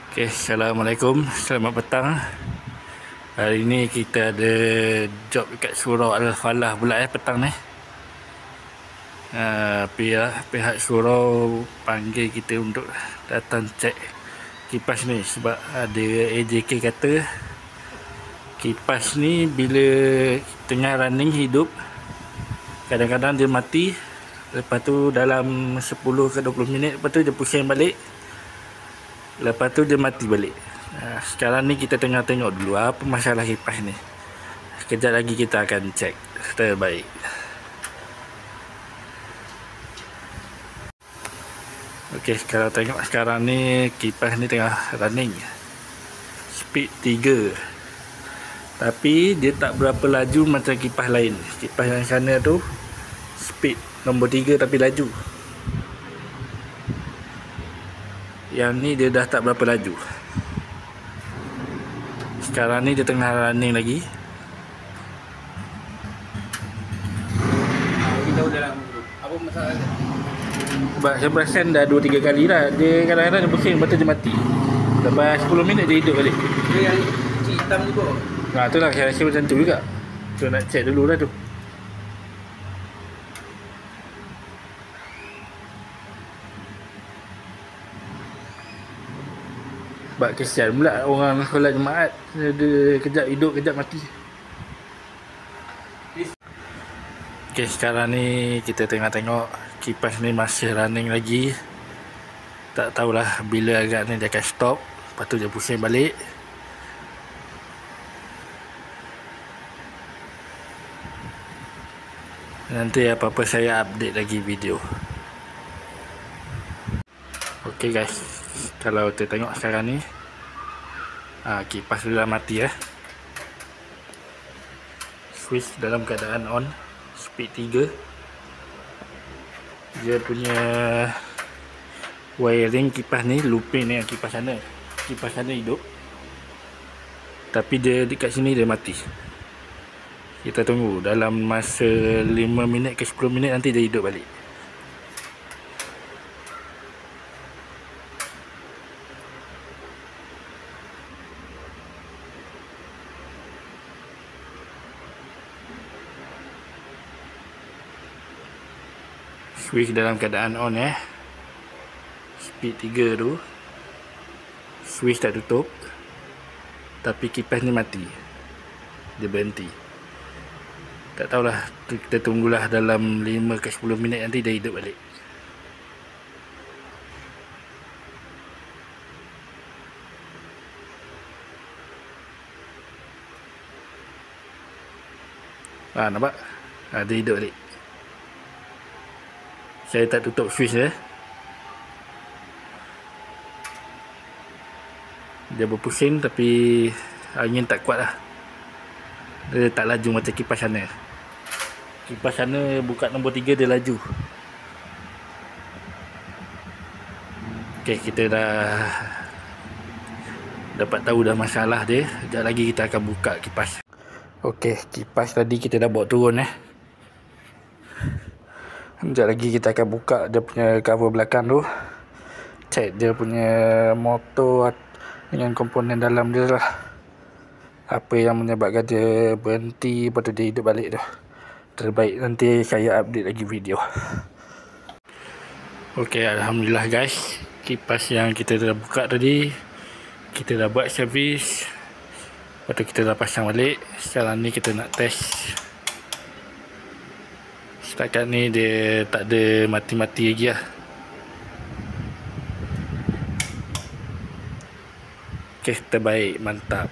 Okay, Assalamualaikum, selamat petang. Hari ni kita ada job dekat surau Al-Falah pula petang ni. Pihak surau panggil kita untuk datang cek kipas ni sebab ada AJK kata kipas ni bila tengah running hidup kadang-kadang dia mati, lepas tu dalam 10 ke 20 minit lepas tu dia pusing balik, lepas tu dia mati balik. Sekarang ni kita tengah tengok dulu apa masalah kipas ni. Sekejap lagi kita akan cek terbaik. Okey, kalau tengok sekarang ni kipas ni tengah running speed 3, tapi dia tak berapa laju macam kipas lain. Kipas yang sana tu speed nombor 3 tapi laju. Yang ni dia dah tak berapa laju. Sekarang ni dia tengah running lagi. Kita udah dalam apa masalah dia? Sebab saya perasan dah 2-3 kali dah. Dia kadang-kadang dia pusing, lepas tu dia mati. Lepas 10 minit dia hidup balik. Dia yang kecil hitam tu kok. Tu lah saya rasa macam tu juga. So nak check dulu lah tu. Sebab kesian pula orang solat Jumaat, dia kejap hidup, kejap mati. Okay, sekarang ni kita tengah tengok kipas ni masih running lagi. Tak tahulah bila agak ni dia akan stop, lepas tu dia pusing balik. Nanti apa-apa saya update lagi video. Okay guys, kalau kita tengok sekarang ni kipas sudah mati switch dalam keadaan on, speed 3. Dia punya wiring kipas ni looping ni, kipas sana hidup, tapi dia dekat sini dia mati. Kita tunggu dalam masa 5 minit ke 10 minit nanti dia hidup balik. Switch dalam keadaan on speed 3 tu. Switch tak tutup, tapi kipas ni mati. Dia berhenti. Tak tahulah, kita tunggulah dalam 5 ke 10 minit nanti dia hidup balik. Nampak? Dia hidup balik. Saya tak tutup switch dia berpusing tapi angin tak kuat lah. Dia tak laju macam kipas sana. Kipas sana buka nombor 3 dia laju. Ok, kita dah dapat tahu dah masalah dia. Sekejap lagi kita akan buka kipas. Ok, kipas tadi kita dah bawa turun Sekejap lagi kita akan buka dia punya cover belakang tu. Check dia punya motor dengan komponen dalam dia lah. Apa yang menyebabkan dia berhenti, lepas tu dia hidup balik tu. Terbaik nanti saya update lagi video. Ok, Alhamdulillah guys, kipas yang kita dah buka tadi kita dah buat servis, lepas tu kita dah pasang balik. Sekarang ni kita nak test. Setakat ni dia tak ada mati-mati lagi lah. Ok, terbaik, mantap.